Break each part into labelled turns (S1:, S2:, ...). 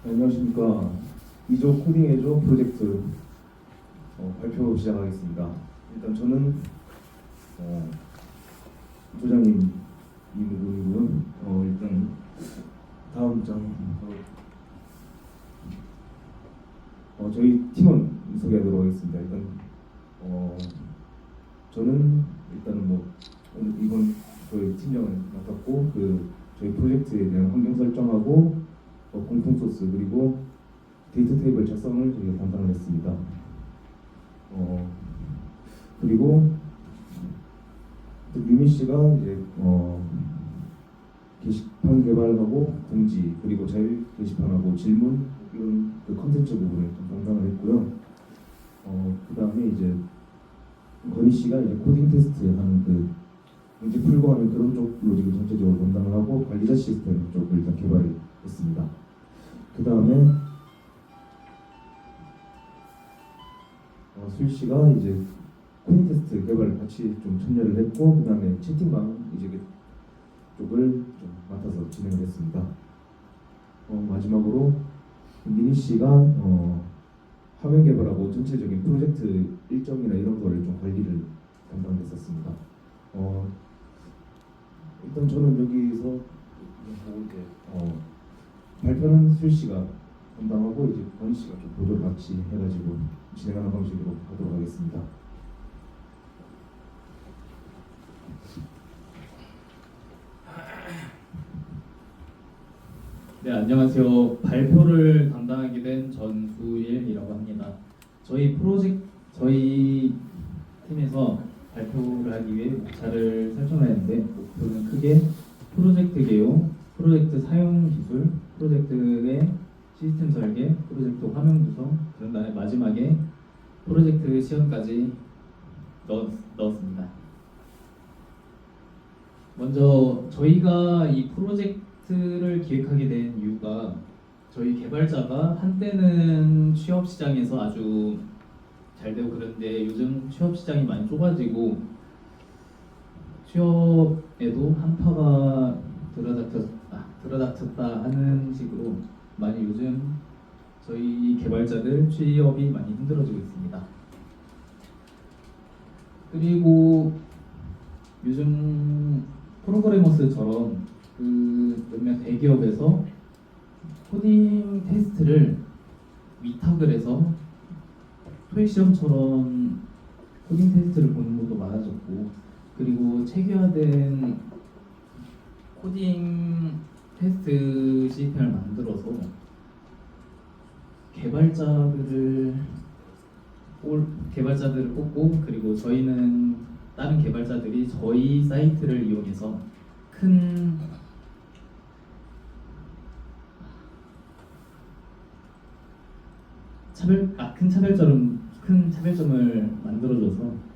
S1: 안녕하십니까. 2조 코딩해줘 프로젝트 발표 시작하겠습니다. 일단 저는 조장님 이무근이고요. 일단 다음 장 저희 팀원 소개하도록 하겠습니다. 일단 저는 일단은 오늘 이번 저희 팀장을 맡았고 저희 프로젝트에 대한 환경 설정하고 공통 소스 그리고 데이터 테이블 작성을 저희가 담당을 했습니다. 그리고 또 유미 씨가 이제 게시판 개발하고 공지 그리고 자율 게시판하고 질문 이런 컨텐츠 부분을 좀 담당을 했고요. 그다음에 이제 건희 씨가 이제 코딩 테스트 하는 문제 풀고 하는 그런 쪽으로 지금 전체적으로 담당을 하고 관리자 시스템 쪽을 일단 개발을 했습니다. 그 다음에 수일 씨가 이제 코딩 테스트 개발을 같이 좀 참여를 했고, 그 다음에 채팅방 이제 쪽을 좀 맡아서 진행을 했습니다. 마지막으로 미니 씨가 화면 개발하고 전체적인 프로젝트 일정이나 이런 거를 좀 관리를 담당했었습니다. 일단 저는 여기서 발표는 수일 씨가 담당하고 이제 건희 씨가 좀 보조를 같이 해가지고 진행하는 방식으로 하도록 하겠습니다.
S2: 네, 안녕하세요. 발표를 담당하게 된 전수일이라고 합니다. 저희 팀에서 발표를 하기 위해 목차를 설정했는데, 목표는 크게 프로젝트 개요, 프로젝트 사용 기술, 프로젝트의 시스템 설계, 프로젝트 화면 구성, 그런 다음에 마지막에 프로젝트 시험까지 넣었습니다. 먼저 저희가 이 프로젝트를 기획하게 된 이유가 저희 개발자가 한때는 취업 시장에서 아주 잘 되고 그런데 요즘 취업 시장이 많이 좁아지고 취업에도 한파가 들어닥쳤다 하는 식으로 많이 요즘 저희 개발자들 취업이 많이 힘들어지고 있습니다. 그리고 요즘 프로그래머스처럼 몇몇 대기업에서 코딩 테스트를 위탁을 해서 토익 시험처럼 코딩 테스트를 보는 것도 많아졌고, 그리고 체계화된 코딩 테스트 시스템을 만들어서 개발자들을 뽑고, 그리고 저희는 다른 개발자들이 저희 사이트를 이용해서 큰 차별점을 만들어줘서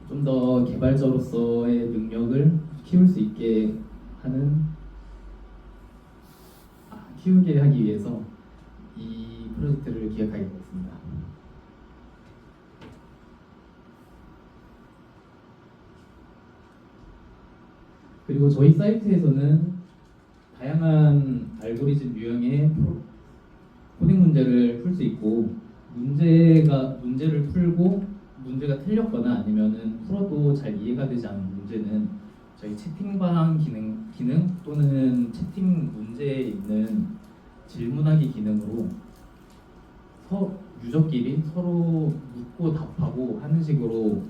S2: 좀 더 개발자로서의 능력을 키우게 하기 위해서 이 프로젝트를 기획하게 되었습니다. 그리고 저희 사이트에서는 다양한 알고리즘 유형의 코딩 문제를 풀 수 있고, 문제를 풀고 문제가 틀렸거나 아니면은 풀어도 잘 이해가 되지 않는 문제는 저희 채팅방 기능 또는 채팅 문제에 있는 질문하기 기능으로 유저끼리 서로 묻고 답하고 하는 식으로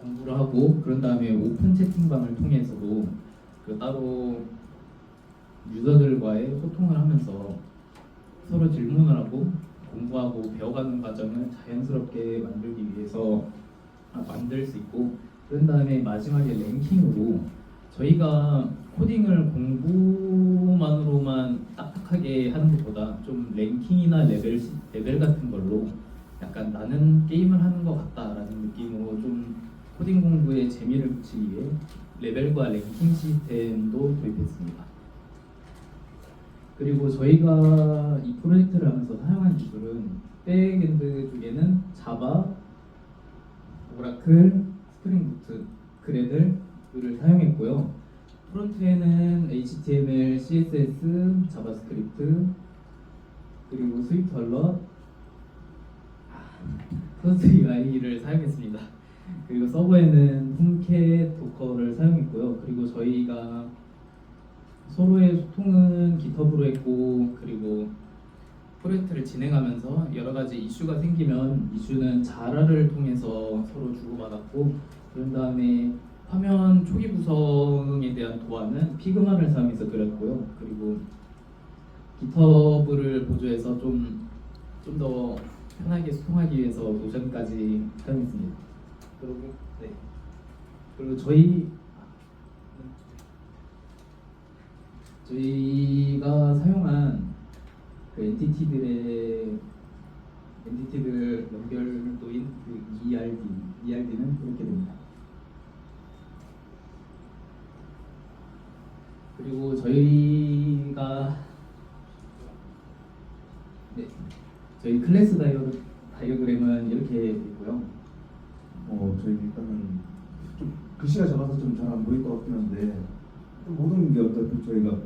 S2: 공부를 하고, 그런 다음에 오픈 채팅방을 통해서도 따로 유저들과의 소통을 하면서 서로 질문을 하고 공부하고 배워가는 과정을 자연스럽게 만들 수 있고, 그런 다음에 마지막에 랭킹으로 저희가 코딩을 공부만으로만 딱딱하게 하는 것보다 좀 랭킹이나 레벨 같은 걸로 약간 나는 게임을 하는 것 같다라는 느낌으로 좀 코딩 공부에 재미를 붙이기 위해 레벨과 랭킹 시스템도 도입했습니다. 그리고 저희가 이 프로젝트를 하면서 사용한 기술은 백엔드 쪽에는 자바, 오라클, 스프링 부트, 그래들을 사용했고요. 프론트에는 HTML, CSS, 자바스크립트, 그리고 스위프트 얼럿, 플러스 UI를 사용했습니다. 그리고 서버에는 홈캣, 도커를 사용했고요. 그리고 저희가 서로의 소통은 GitHub으로 했고, 그리고 프로젝트를 진행하면서 여러 가지 이슈가 생기면 이슈는 자라를 통해서 서로 주고받았고, 그런 다음에 화면 초기 구성에 대한 도안은 피그마를 사용해서 그렸고요. 그리고 GitHub를 보조해서 좀 더 편하게 소통하기 위해서 노션까지 사용했습니다. 그리고 네. 그리고 저희가 사용한 그 엔티티들 연결도인 그 ERD는 이렇게 됩니다. 그리고 저희 클래스 다이어그램은 이렇게 있고요.
S1: 저희 일단은 좀 글씨가 작아서 좀 잘 안 보일 것 같긴 한데 모든 게 어차피 저희가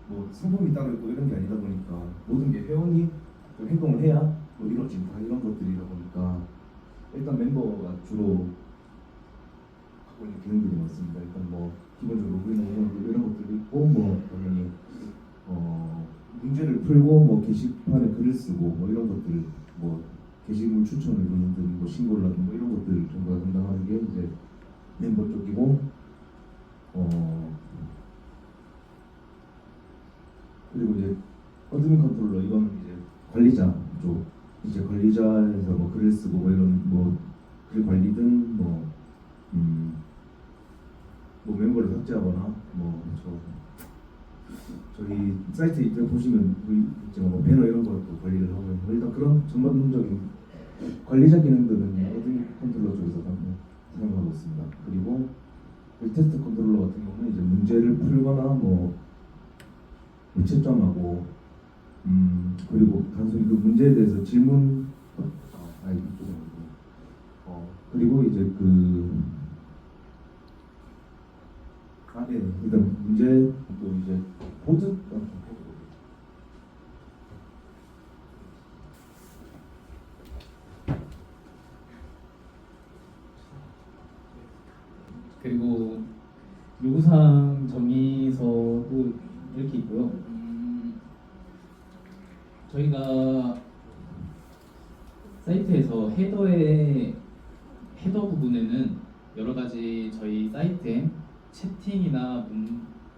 S1: 뭐 상품이 따로 있고 이런 게 아니다 보니까 모든 게 회원이 좀 행동을 해야 뭐 이루어지고 다 이런 것들이다 보니까 일단 멤버가 주로 갖고 있는 기능들이 많습니다. 일단 뭐 기본적으로 로그인하고 이런 것들도 있고 뭐 당연히 문제를 풀고 뭐 게시판에 글을 쓰고 뭐 이런 것들 뭐 게시물 추천을 누르든 뭐 신고를 하든 뭐 이런 것들 정도가 담당하는 게 이제 멤버 쪽이고 그리고 이제 어드민 컨트롤러 이거는 이제 관리자 쪽 이제 관리자에서 뭐 글을 쓰고 뭐 이런 뭐 글 관리든 뭐 멤버를 삭제하거나 저희 사이트 입장 보시면 이제 뭐 배너 이런 것도 관리를 하고 뭐 일단 그런 전반적인 관리자 기능들은 어드민 컨트롤러 쪽에서 사용하고 있습니다. 그리고 테스트 컨트롤러 같은 경우는 이제 문제를 풀거나 뭐 채점하고 그리고 단순히 그 문제에 대해서 질문 이쪽은 아니고 그리고 이제 일단 문제 또 이제 보드
S2: 그리고 요구사항 정의서도 이렇게 있고요. 저희가 사이트에서 헤더 부분에는 여러 가지 저희 사이트에 채팅이나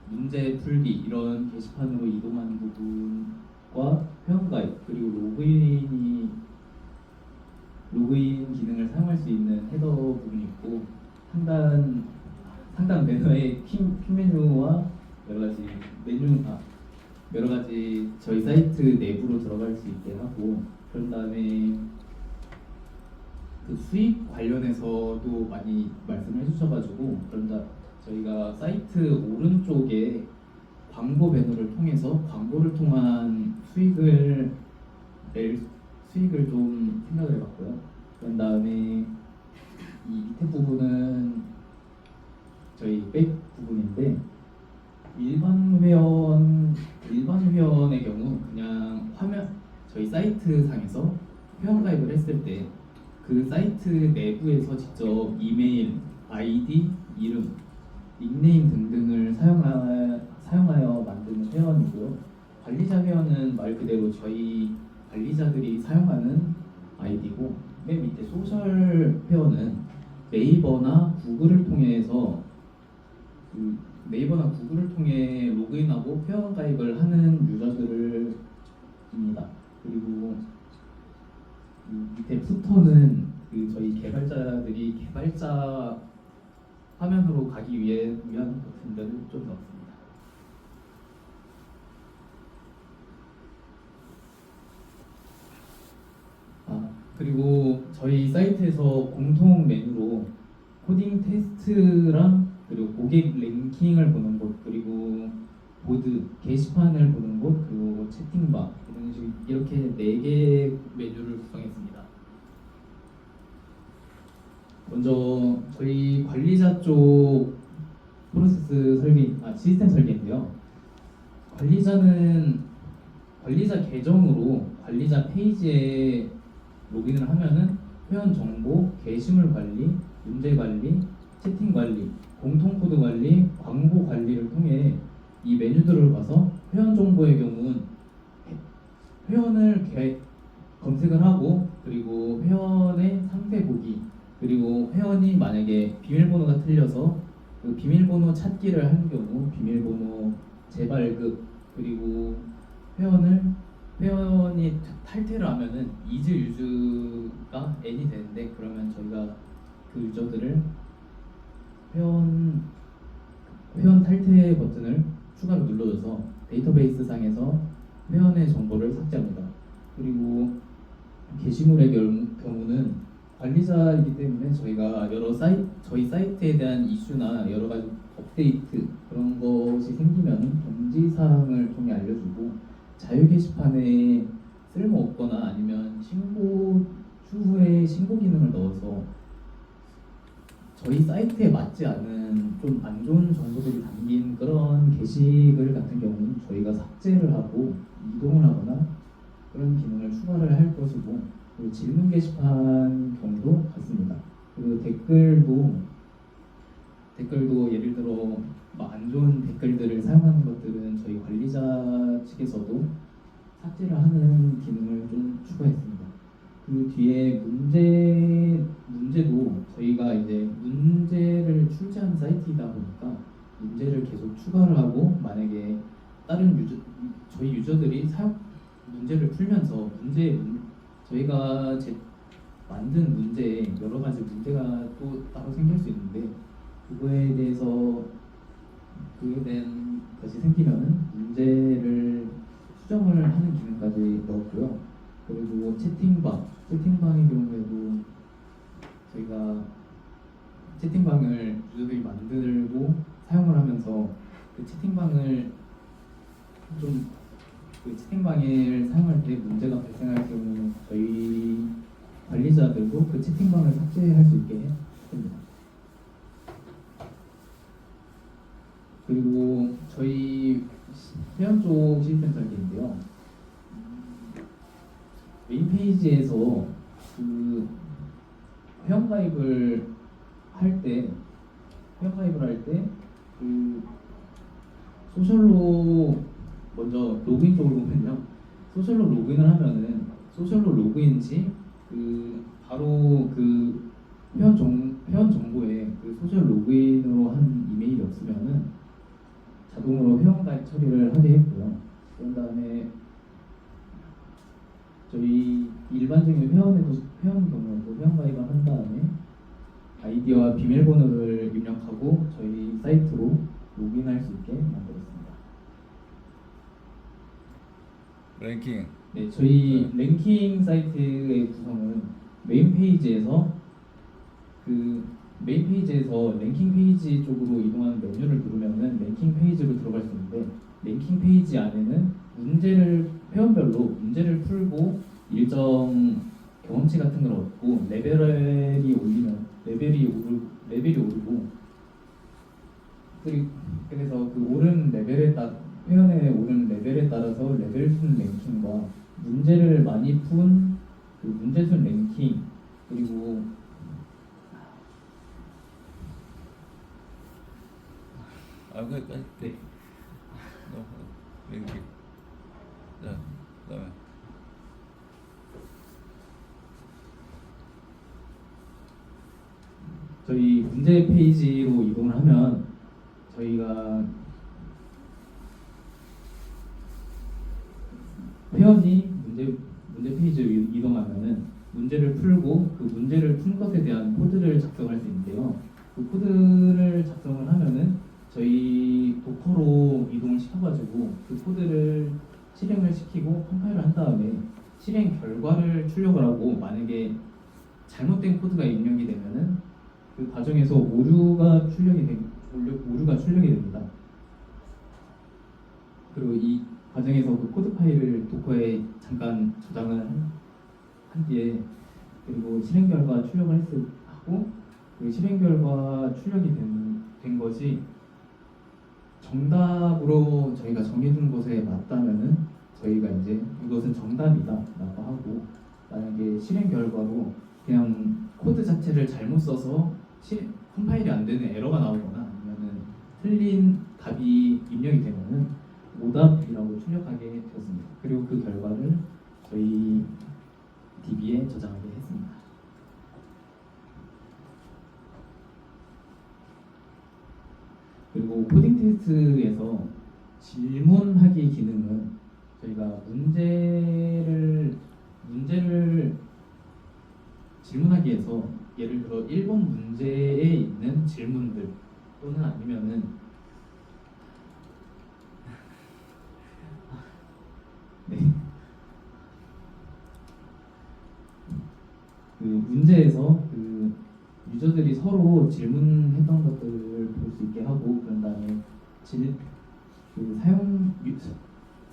S2: 문제 풀기 이런 게시판으로 이동하는 부분과 회원가입 그리고 로그인 기능을 사용할 수 있는 헤더 부분이 있고 상단 배너에 키 메뉴와 여러 가지 저희 사이트 내부로 들어갈 수 있게 하고 그런 다음에 그 수익 관련해서도 많이 말씀해 주셔가지고 저희가 사이트 오른쪽에 광고 배너를 통해서 광고를 통한 수익을 좀 생각을 해봤고요. 그런 다음에 이 밑에 부분은 저희 백 부분인데 일반 회원의 경우 그냥 저희 사이트 상에서 회원 가입을 했을 때 그 사이트 내부에서 직접 이메일, 아이디, 이름, 닉네임 등등을 사용하여 만드는 회원이고요. 관리자 회원은 말 그대로 저희 관리자들이 사용하는 아이디고 맨 밑에 소셜 회원은 네이버나 구글을 통해 로그인하고 회원 가입을 하는 유저들입니다. 그리고 밑에 푸터는 저희 개발자들이 개발자 화면으로 가기 위한 버튼들을 좀 넣었습니다. 그리고 저희 사이트에서 공통 메뉴로 코딩 테스트랑 그리고 고객 랭킹을 보는 곳 그리고 보드 게시판을 보는 곳 그리고 채팅방 이런 식으로 이렇게 4개 메뉴를 구성했습니다. 먼저 저희 관리자 쪽 프로세스 설계, 시스템 설계인데요. 관리자 계정으로 관리자 페이지에 로그인을 하면은 회원 정보, 게시물 관리, 문제 관리, 채팅 관리, 공통 코드 관리, 광고 관리를 통해 이 메뉴들을 봐서 회원 정보의 경우는 회원을 검색을 하고, 그리고 회원의 상태 보기, 그리고 회원이 만약에 비밀번호가 틀려서 그 비밀번호 찾기를 하는 경우 비밀번호 재발급, 그리고 회원이 탈퇴를 하면은 이즈 유즈가 N이 되는데, 그러면 저희가 그 유저들을 회원 탈퇴 버튼을 추가로 눌러줘서 데이터베이스 상에서 회원의 정보를 삭제합니다. 그리고 게시물의 경우는 관리자이기 때문에 저희가 저희 사이트에 대한 이슈나 여러 가지 업데이트 그런 것이 생기면 공지 사항을 통해 알려주고, 자유 게시판에 쓸모 없거나 아니면 추후에 신고 기능을 넣어서 저희 사이트에 맞지 않은 좀 안 좋은 정보들이 담긴 그런 게시글 같은 경우는 저희가 삭제를 하고 이동을 하거나 그런 기능을 추가를 할 것이고, 그리고 질문 게시판 경우도 같습니다. 그리고 댓글도 예를 들어 안 좋은 댓글들을 사용하는 것들은 저희 관리자 측에서도 삭제를 하는 기능을 좀 추가했습니다. 그 뒤에 문제도 저희가 이제 문제를 출제하는 사이트이다 보니까 문제를 계속 추가를 하고, 만약에 저희 유저들이 문제를 풀면서 저희가 만든 문제에 여러 가지 문제가 또 따로 생길 수 있는데, 그거에 대한 것이 생기면은 문제를 수정을 하는 기능까지 넣었고요. 그리고 채팅방의 경우에도 저희가 채팅방을 유저들이 만들고 사용을 하면서 그 채팅방을 사용할 때 문제가 발생할 경우 저희 관리자들도 그 채팅방을 삭제할 수 있게 했습니다. 그리고 저희 회원 쪽 시스템 설계인데요. 메인 페이지에서 그 회원가입을 할 때 그 소셜로 먼저 로그인 쪽으로 보면요. 소셜로 로그인을 하면은 소셜로 로그인 시 바로 그 회원 정보에 그 소셜 로그인으로 한 이메일이 없으면은 자동으로 회원가입 처리를 하게 했고요. 그런 다음에 저희 일반적인 회원 경우에도 회원가입을 한 다음에 아이디와 비밀번호를 입력하고 저희 사이트로 로그인할 수 있게 만들었습니다.
S3: 랭킹.
S2: 네, 저희 랭킹 사이트의 구성은 메인 페이지에서 랭킹 페이지 쪽으로 이동하는 메뉴를 누르면은 랭킹 페이지로 들어갈 수 있는데, 랭킹 페이지 안에는 회원별로 문제를 풀고 일정 경험치 같은 걸 얻고 레벨이 오르고, 그래서 회원의 오른 레벨에 따라서 레벨 순 랭킹과 문제를 많이 푼 그 문제 순 랭킹, 그리고 네.
S3: 랭킹. 자, 그다음에
S2: 저희 문제 페이지로 이동을 하면 저희가 회원이 문제 페이지로 이동하면은 문제를 풀고 그 문제를 푼 것에 대한 코드를 작성할 수 있는데요. 그 코드를 작성을 하면은 저희 도커로 이동을 시켜가지고 그 코드를 실행을 시키고 컴파일을 한 다음에 실행 결과를 출력을 하고, 만약에 잘못된 코드가 입력이 되면은 그 과정에서 오류가 출력이 됩니다. 그리고 이 과정에서 그 코드 파일을 도커에 잠깐 저장을 한 뒤에, 그리고 실행 결과 출력을 하고, 그 실행 결과 출력이 된 것이 정답으로 저희가 정해준 곳에 맞다면은 저희가 이제 이것은 정답이다라고 하고, 만약에 실행 결과로 그냥 코드 자체를 잘못 써서 컴파일이 안 되는 에러가 나오거나 아니면은 틀린 답이 입력이 되면은 오답이라고 출력하게 되었습니다. 그리고 그 결과를 저희 DB에 저장하게 했습니다. 그리고 코딩 테스트에서 질문하기 기능은 저희가 문제를 질문하기 위해서 예를 들어 1번 문제에 있는 질문들 또는 아니면은 네. 그 문제에서 그 유저들이 서로 질문했던 것들을 볼 수 있게 하고, 그런 다음에 그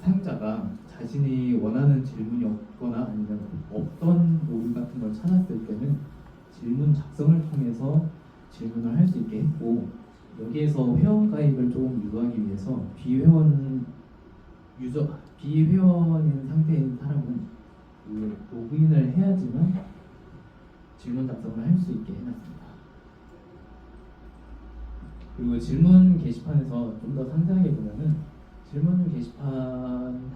S2: 사용자가 자신이 원하는 질문이 없거나 아니면 없던 오류 같은 걸 찾았을 때는 질문 작성을 통해서 질문을 할 수 있게 했고, 여기에서 회원 가입을 조금 유도하기 위해서 비회원인 상태인 사람은 그 로그인을 해야지만 질문 작성을 할 수 있게 해놨습니다. 그리고 질문 게시판에서 좀 더 상세하게 보면은 질문 게시판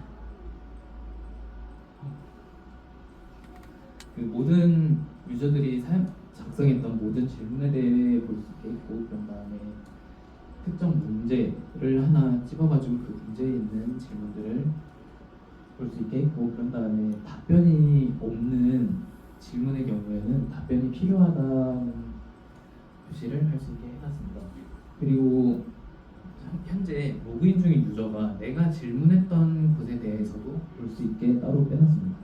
S2: 그 모든 유저들이 작성했던 모든 질문에 대해 볼 수 있게 있고, 그런 다음에 특정 문제를 하나 집어가지고 그 문제에 있는 질문들을 볼 수 있게 있고, 그런 다음에 답변이 없는 질문의 경우에는 답변이 필요하다는 표시를 할 수 있게 해놨습니다. 그리고 현재 로그인 중인 유저가 내가 질문했던 것에 대해서도 볼 수 있게 따로 빼놨습니다.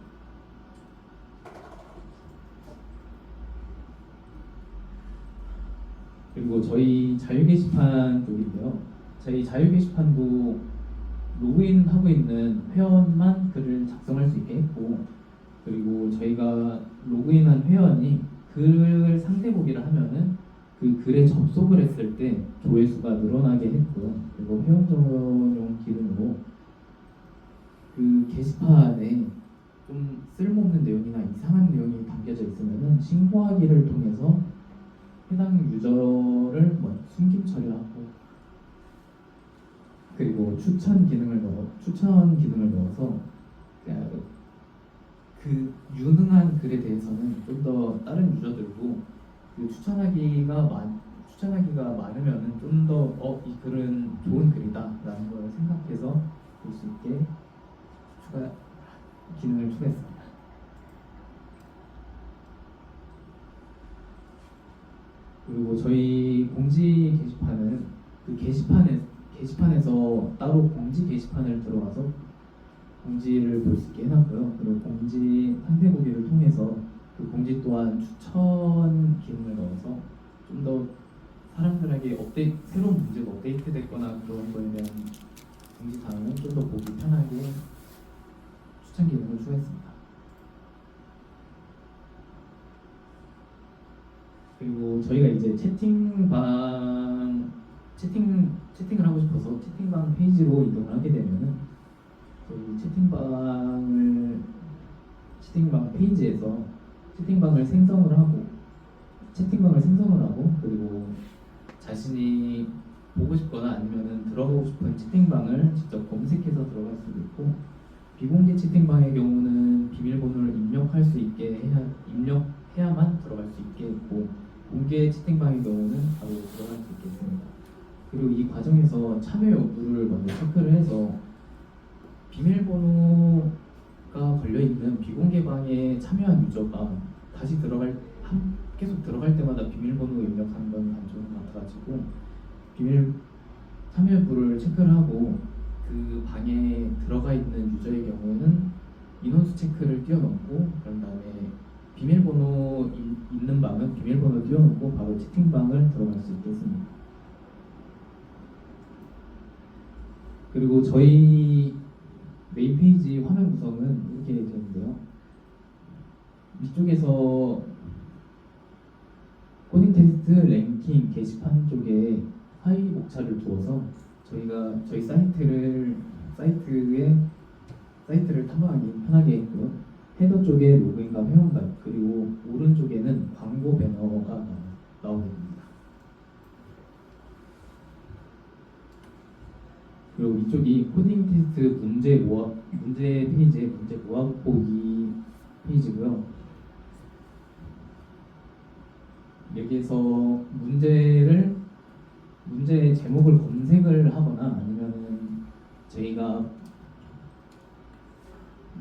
S2: 그리고 저희 자유 게시판 쪽인데요. 저희 자유 게시판도 로그인하고 있는 회원만 글을 작성할 수 있게 했고, 그리고 저희가 로그인한 회원이 글 상세 보기를 하면은 그 글에 접속을 했을 때 조회수가 늘어나게 했고요. 그리고 회원 전용 기능으로 그 게시판에 좀 쓸모없는 내용이나 이상한 내용이 담겨져 있으면은 신고하기를 통해서 해당 유저를 숨김 처리하고, 그리고 추천 기능을 넣어서 그 유능한 글에 대해서는 좀 더 다른 유저들도 그 추천하기가 많으면은 좀 더 이 글은 좋은 글이다라는 걸 생각해서 볼 수 있게 기능을 추가했습니다. 그리고 저희 공지 게시판은 그 게시판에서 따로 공지 게시판을 들어가서 공지를 볼 수 있게 해놨고요. 그리고 공지 상세 보기를 통해서 그 공지 또한 추천 기능을 넣어서 좀 더 사람들에게 새로운 문제가 업데이트됐거나 그런 거에 대한 공지 사항은 좀 더 보기 편하게 추천 기능을 추가했습니다. 그리고 저희가 이제 채팅을 하고 싶어서 채팅방 페이지로 이동을 하게 되면은 저희 채팅방 페이지에서 채팅방을 생성을 하고 그리고 자신이 보고 싶거나 아니면은 들어가고 싶은 채팅방을 직접 검색해서 들어갈 수도 있고, 비공개 채팅방의 경우는 비밀번호를 입력해야만 들어갈 수 있게 했고, 공개 채팅방의 경우는 바로 들어갈 수 있겠습니다. 그리고 이 과정에서 참여 여부를 먼저 체크를 해서 비밀번호가 걸려있는 비공개 방에 참여한 유저가 계속 들어갈 때마다 비밀번호 입력하는 건 안 좋은 것 같아가지고 참여 여부를 체크를 하고, 그 방에 들어가 있는 유저의 경우는 인원수 체크를 띄워놓고, 그런 다음에 비밀번호 있는 방은 비밀번호 띄워놓고 바로 채팅방을 들어갈 수 있겠습니다. 그리고 저희 메인 페이지 화면 구성은 이렇게 되는데요. 위쪽에서 코딩 테스트 랭킹 게시판 쪽에 하위 목차를 두어서 저희가 저희 사이트를 탐방하기 편하게 했고요. 헤더 쪽에 로그인과 회원가입, 그리고 오른쪽에는 광고 배너가 나오게 됩니다. 그리고 이쪽이 코딩 테스트 문제 페이지의 문제 모아 보기 페이지고요. 여기에서 문제의 제목을 검색을 하거나 아니면은 저희가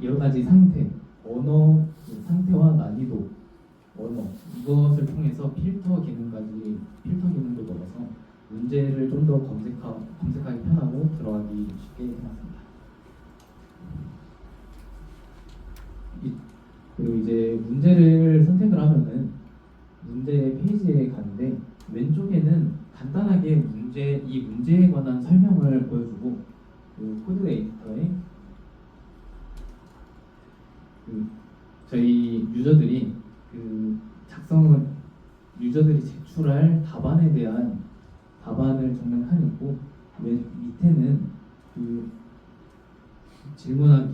S2: 여러 가지 상태, 언어 상태와 난이도, 언어 이것을 통해서 필터 기능도 넣어서 문제를 좀 더 검색하기 편하고 들어가기 쉽게 해놨습니다. 그리고 이제 문제를 선택을 하면은 문제 페이지에 가는데 왼쪽에는 간단하게 이 문제에 관한 설명을 보여주고 그 코드 에디터에 저희 유저들이 제출할 답안을 적는 칸이 있고 맨 밑에는 그 질문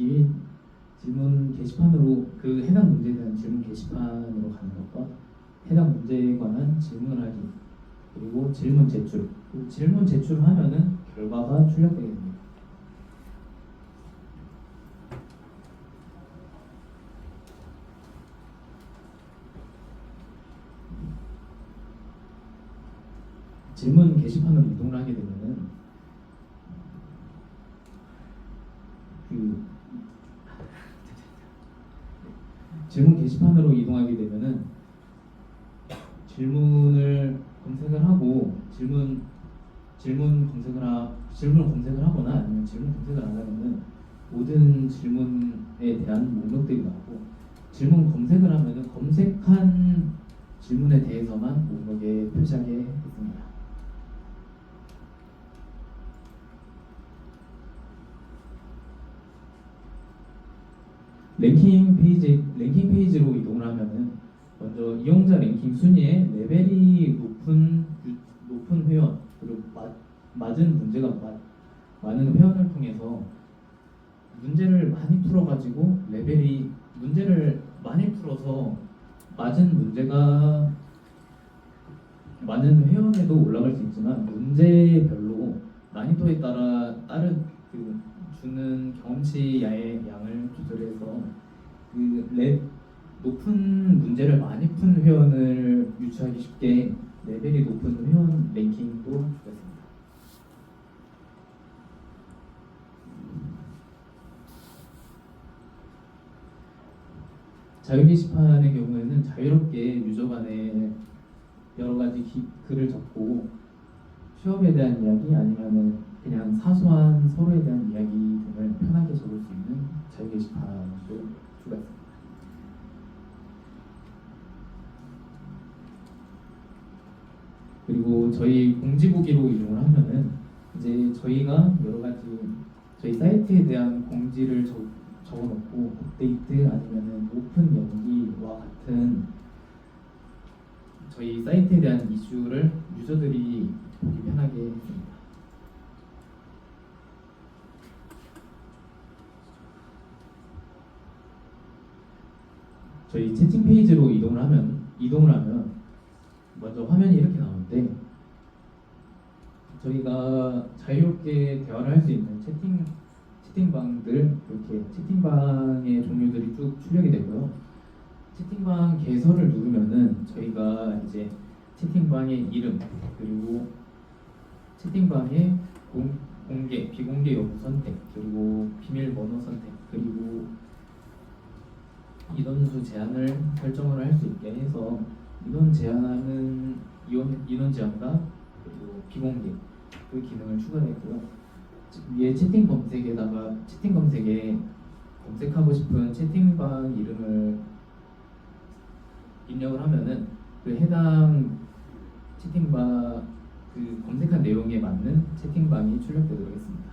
S2: 게시판으로 그 해당 문제에 대한 질문 게시판으로 가는 것과 해당 문제에 관한 질문을 하기, 그리고 질문 제출을 하면은 결과가 출력되게 됩니다. 질문 게시판으로 이동을 하게 되면은 질문 게시판으로 이동하게 되면은 질문을 검색을 하고 질문 검색을 하거나 아니면 질문 검색을 안 하면은 모든 질문에 대한 목록들이 나오고, 질문 검색을 하면은 검색한 질문에 대해서만 목록에 표시하게 했습니다. 랭킹 페이지로 이동을 하면은 먼저 이용자 랭킹 순위에 레벨이 높은 회원, 그리고 맞은 문제가 많은 회원을 통해서 문제를 많이 풀어가지고 문제를 많이 풀어서 맞은 문제가 많은 회원에도 올라갈 수 있지만 문제별로 난이도에 따라 주는 경험치의 양을 조절해서 높은 문제를 많이 푼 회원을 유치하기 쉽게 레벨이 높은 회원 랭킹도 주었습니다. 자유 게시판의 경우에는 자유롭게 유저 간에 여러 가지 글을 적고 취업에 대한 이야기 아니면은 그냥 사소한 서로에 대한 이야기 등을 편하게 적을 수 있는 자유 게시판도 추가했습니다. 그리고 저희 공지보기로 이용을 하면은 이제 저희가 여러 가지 저희 사이트에 대한 공지를 적어놓고 업데이트 아니면은 오픈 연기와 같은 저희 사이트에 대한 이슈를 유저들이 보기 편하게 했습니다. 저희 채팅 페이지로 이동을 하면 먼저 화면이 이렇게 나오는데 저희가 자유롭게 대화를 할 수 있는 채팅방들, 이렇게 채팅방의 종류들이 쭉 출력이 되고요. 채팅방 개설을 누르면은 저희가 이제 채팅방의 이름, 그리고 채팅방의 공개, 비공개 여부 선택, 그리고 비밀번호 선택, 그리고 인원수 제한을 설정을 할 수 있게 해서 인원 제한과 그리고 비공개 그 기능을 추가했고요. 위에 채팅 검색에 검색하고 싶은 채팅방 이름을 입력을 하면은 그 해당 채팅방 그 검색한 내용에 맞는 채팅방이 출력되도록 했습니다.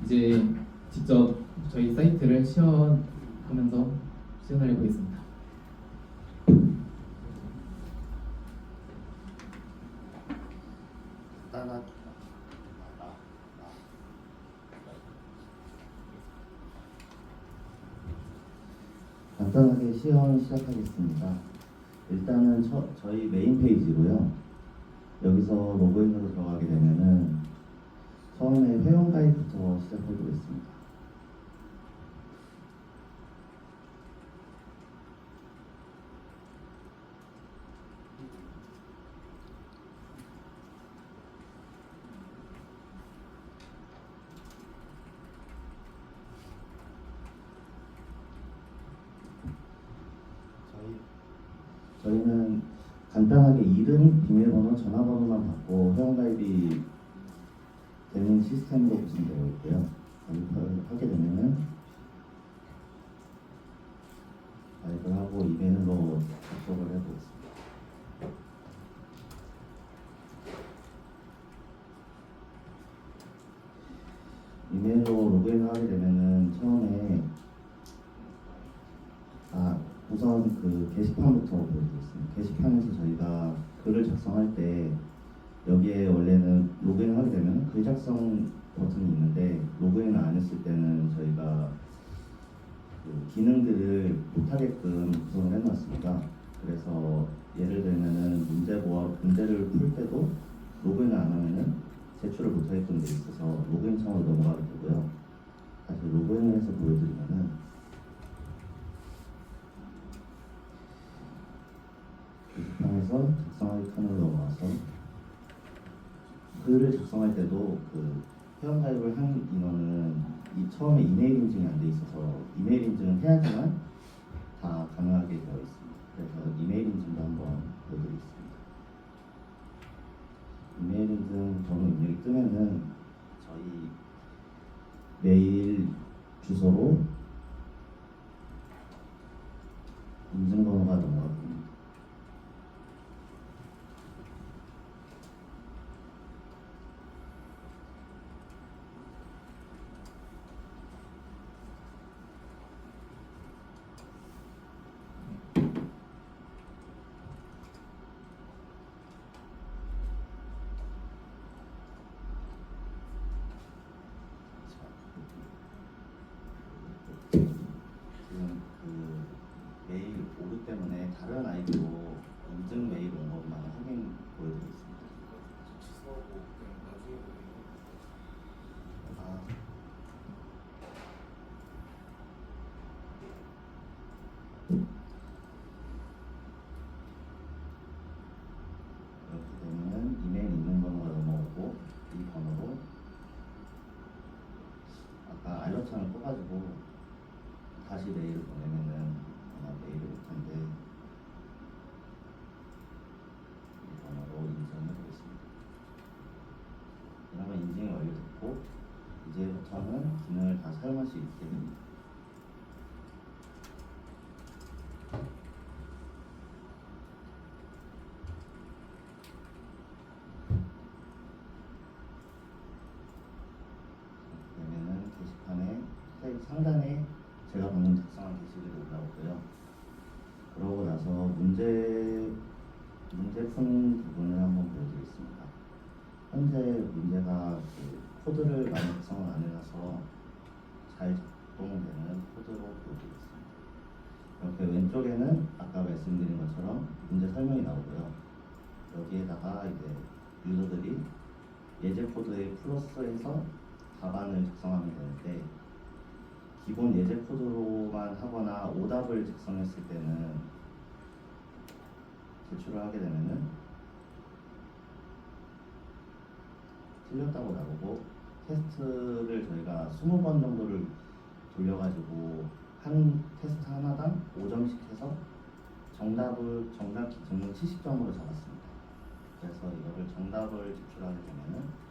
S2: 이제 직접 저희 사이트를 시연하면서 시연을 해보겠습니다.
S4: 일단 간단하게 시험 시작하겠습니다. 일단은 저희 메인 페이지고요. 여기서 로그인으로 들어가게 되면은 처음에 회원 가입부터 시작해 보겠습니다. 저희는 간단하게 이름, 비밀번호, 전화번호만 받고 회원가입이 되는 시스템으로 구성되어 있고요. 가입을 하게 되면은 가입을 하고 이메일로 접속을 해보겠습니다. 이메일로 로그인을 하게 되면은 처음에 우선 그 게시판부터 보여드리겠습니다. 게시판에서 저희가 글을 작성할 때 여기에 원래는 로그인을 하게 되면 글 작성 버튼이 있는데 로그인을 안 했을 때는 저희가 그 기능들을 못하게끔 구성을 해놨습니다. 그래서 예를 들면은 문제를 풀 때도 로그인을 안 하면은 제출을 못하게끔 돼 있어서 로그인 창으로 넘어가게 되고요. 다시 로그인을 해서 보여드리면은 게시판에서 작성하기 칸으로 넘어와서 글을 작성할 때도 그 회원가입을 한 인원은 처음에 이메일 인증이 안 돼 있어서 이메일 인증을 해야지만 다 가능하게 되어 있습니다. 그래서 이메일 인증도 한번 보여드리겠습니다. 이메일 인증 번호 입력이 뜨면은 저희 메일 주소로 인증번호가 넘어갑니다. 지금 그 메일 오류 때문에 다른 아이디로 인증 메일 온 것만 확인 보여드리겠습니다. 아, 이렇게 되면 이메일 있는 번호가 넘어오고 이 번호로 아까 알러창을 꺼가지고 다시 메일을 보내면은 아마 메일이 올 텐데 이 번호로 인증을 해보겠습니다. 이러면 인증이 완료됐고 이제부터는 기능을 다 사용할 수 있게 됩니다. 그러면은 게시판에 상단에 제가 방금 작성한 게시글이 올라오고요. 그러고 나서 문제 푸는 부분을 한번 보여드리겠습니다. 현재 문제가 그 코드를 많이 작성을 안 해놔서 잘 작동되는 코드로 보여드리겠습니다. 이렇게 왼쪽에는 아까 말씀드린 것처럼 문제 설명이 나오고요. 여기에다가 이제 유저들이 예제 코드에 플러스해서 답안을 작성하면 되는데 기본 예제 코드로만 하거나 오답을 작성했을 때는 제출을 하게 되면은 틀렸다고 나오고 테스트를 저희가 20번 정도를 돌려가지고 한 테스트 하나당 5점씩 해서 정답 기준은 70점으로 잡았습니다. 그래서 이거를 정답을 제출하게 되면은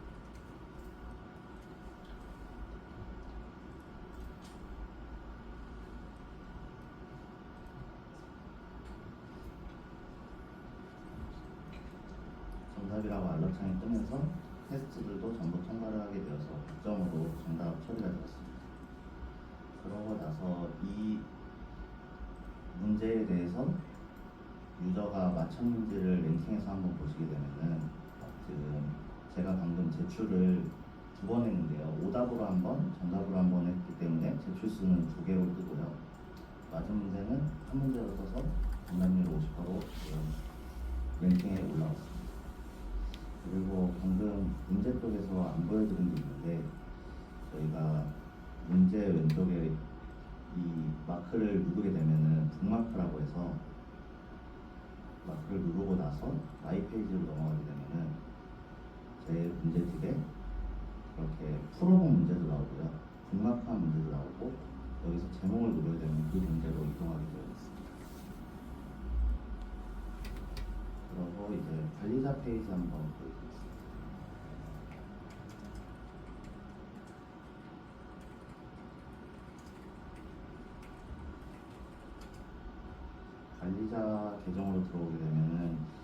S4: 정답이라고 알람창이 뜨면서 테스트들도 전부 통과를 하게 되어서 100점으로 정답 처리가 되었습니다. 그러고 나서 이 문제에 대해서 유저가 맞췄는지를 랭킹해서 한번 보시게 되면은 지금 제가 방금 제출을 2번 했는데요. 오답으로 한 번, 정답으로 한 번 했기 때문에 제출 수는 2개로 뜨고요. 맞은 문제는 한 문제로 떠서 정답률 50%로 랭킹에 올라왔습니다. 그리고 방금 문제 쪽에서 안 보여드린 게 있는데 저희가 문제 왼쪽에 이 마크를 누르게 되면은 북마크라고 해서 마크를 누르고 나서 마이 페이지로 넘어가게 되면은 제 문제집에 이렇게 풀어본 문제도 나오고요, 북마크한 문제도 나오고 여기서 제목을 누르게 되면 그 문제로 이동하게 되어 있습니다. 그리고 이제 관리자 페이지 한번 보여드리겠습니다. 관리자 계정으로 들어오게 되면은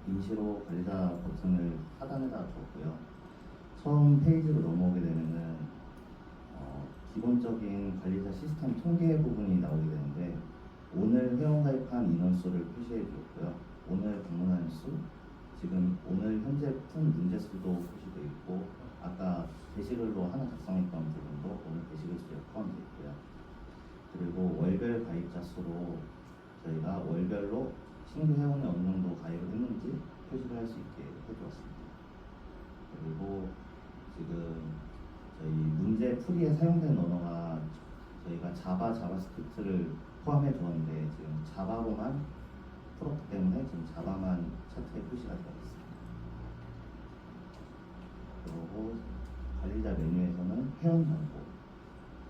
S4: 임시로 관리자 버튼을 하단에다 뒀고요. 처음 페이지로 넘어오게 되면은 기본적인 관리자 시스템 통계 부분이 나오게 되는데 오늘 회원가입한 인원수를 표시해 주었고요. 오늘 방문한 수, 지금 오늘 현재 푼 문제 수도 표시되어 있고 아까 게시글로 하나 작성했던 부분도 오늘 게시글 수에 포함되어 있고요. 그리고 월별 가입자 수로 저희가 월별로 신규 회원이 어느 정도 가입을 했는지 표시를 할 수 있게 해주었습니다. 그리고 지금 저희 문제 풀이에 사용된 언어가 저희가 자바, 자바스크립트를 포함해 두었는데 지금 자바로만 풀었기 때문에 지금 자바만 차트에 표시가 되어 있습니다. 그리고 관리자 메뉴에서는 회원 정보,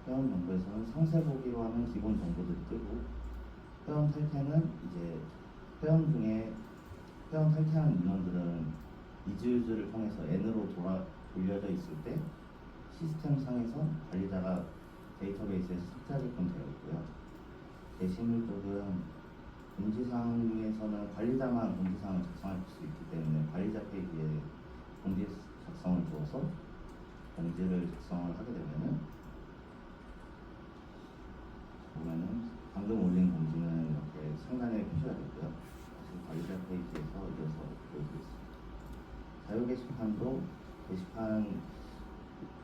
S4: 회원 정보에서는 상세 보기로 하면 기본 정보들이 뜨고 회원 탈퇴는 이제 회원 중에 회원 탈퇴한 인원들은 이즈유즈를 통해서 N으로 돌려져 있을 때 시스템 상에서 관리자가 데이터베이스에서 삭제하게끔 되어 있고요. 게시물 쪽은 공지사항 중에서는 관리자만 공지사항을 작성할 수 있기 때문에 관리자 페이지에 공지 작성을 주어서 공지를 작성을 하게 되면은 보면은 방금 올린 공지는 이렇게 상단에 표시가 되고요. 다시 관리자 페이지에서 이어서 보여드리겠습니다. 자유 게시판도 게시판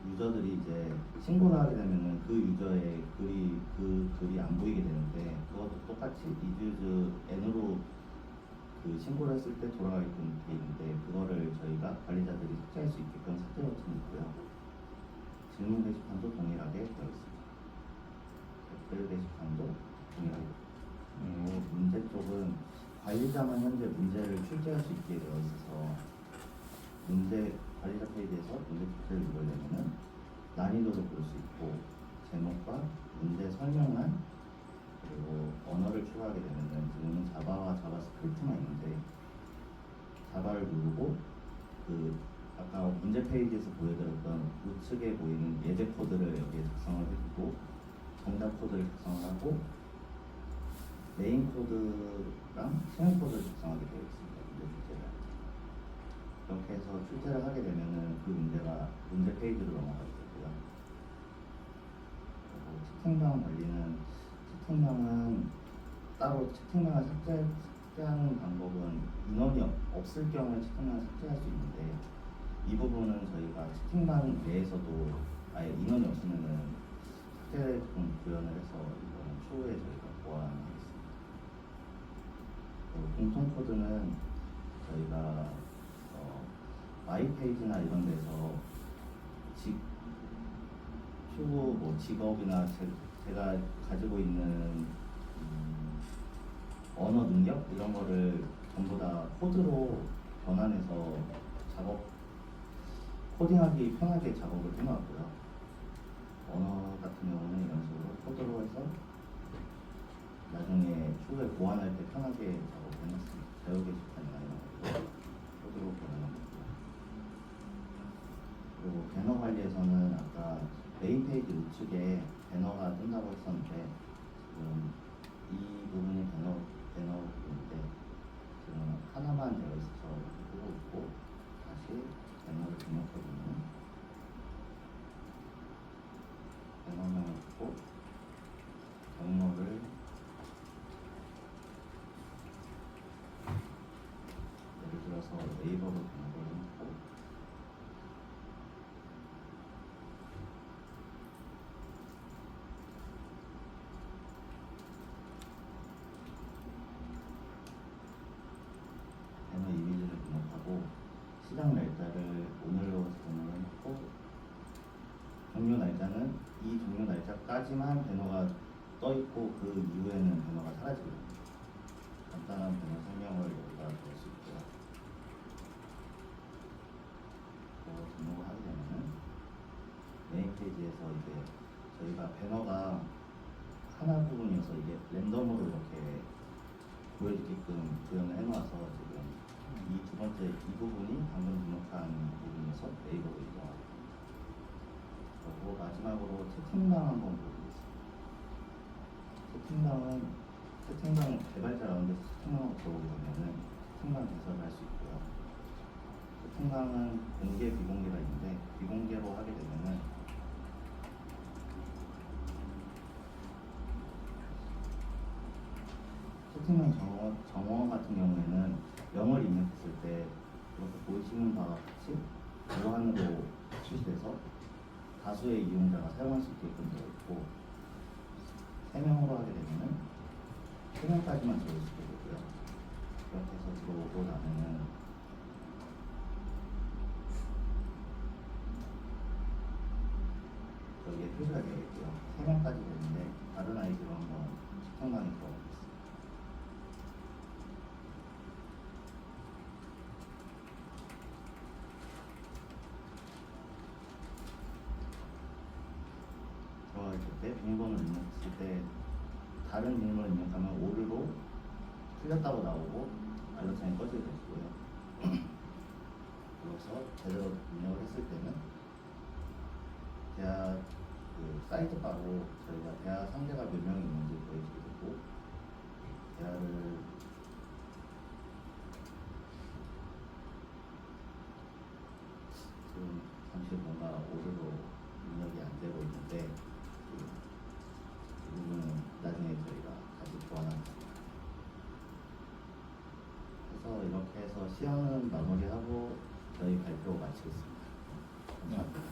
S4: 유저들이 이제 신고를 하게 되면은 그 유저의 글이 안 보이게 되는데 그것도 똑같이 이즈유즈 N으로 그 신고를 했을 때 돌아가게끔 되어 있는데 그거를 저희가 관리자들이 삭제할 수 있게끔 삭제 버튼이 있고요. 질문 게시판도 동일하게 되어 있습니다. 댓글 게시판도 동일하게 문제 쪽은 관리자만 현재 문제를 출제할 수 있게 되어 있어서 문제 관리자 페이지에서 문제 출제를 누르려면 난이도를 볼 수 있고 제목과 문제 설명란 그리고 언어를 추가하게 되면은 지금은 자바와 자바스크립트만 있는데 자바를 누르고 그 아까 문제 페이지에서 보여드렸던 우측에 보이는 예제 코드를 여기에 작성을 해주고 정답 코드를 작성을 하고 메인 코드랑 실행 코드를 작성하게 되어 있습니다. 문제 출제를 이렇게 해서 출제를 하게 되면은 그 문제가 문제 페이지로 넘어가게 되고요. 그리고 채팅방 관리는 채팅방은 따로 채팅방을 삭제하는 방법은 인원이 없을 경우에 채팅방을 삭제할 수 있는데 이 부분은 저희가 채팅방 내에서도 아예 인원이 없으면은 삭제를 좀 구현을 해서 이거는 추후에 저희가 보완하겠습니다. 그리고 공통 코드는 저희가 마이 페이지나 이런 데서 추후 뭐 직업이나 제가 가지고 있는 언어 능력 이런 거를 전부 다 코드로 변환해서 코딩하기 편하게 작업을 해놨고요. 언어 같은 경우는 이런 식으로 코드로 해서 나중에 추후에 보완할 때 편하게 작업을 해놨습니다. 자유 게시판이나 이런 것도 코드로 변환한 거고요. 그리고 배너 관리에서는 아까 메인 페이지 우측에 배너가 뜬다고 했었는데 지금 이 부분이 배너 부분인데 지금 하나만 되어 있어서 뜨고 있고 다시 배너를 등록해보면 배너명을 듣고 경로를 예를 들어서 네이버로 등록을 해놓고 때까지만 배너가 떠 있고 그 이후에는 배너가 사라지고 간단한 배너 설명을 여기다 볼 수 있고요. 등록을 하게 되면은 메인 페이지에서 이제 저희가 배너가 하나 부분이어서 이게 랜덤으로 이렇게 보여주게끔 구현을 해놓아서 지금 이 두 번째 이 부분이 방금 등록한 부분에서 네이버로 이동하고 그리고 마지막으로 채팅방 한번 보겠습니다. 채팅방 개발자 라운드에서 채팅방으로 들어오게 되면은 채팅방 개설을 할 수 있고요. 채팅방은 공개 비공개가 있는데 비공개로 하게 되면은 채팅방 정원 같은 경우에는 영어를 입력했을 때 이렇게 보시는 바와 같이 무한으로 출시돼서 다수의 이용자가 사용할 수 있게끔 되어 있고 3명으로 하게 되면은 3명까지만 들어올 수 있게 되고요. 이렇게 해서 들어오고 나면은 여기에 표시가 되어 있고요. 3명까지 되는데 다른 아이디로 한번 채팅방에 들어가겠습니다. 들어갈 때 비밀번호를 입력했을 때 다른 비밀번호를 입력하면 오류로 틀렸다고 나오고 알람창이 꺼지게 되고요. 그래서 제대로 입력을 했을 때는 대화 그 사이트 바로 저희가 대화 상대가 몇 명이 있는지 보여주게 되고 대화를 지금 잠시 뭔가 오류로 입력이 안 되고 있는데 이 부분은 나중에 저희가 다시 보완하겠습니다. 그래서 이렇게 해서 시연은 마무리하고 저희 발표 마치겠습니다. 감사합니다.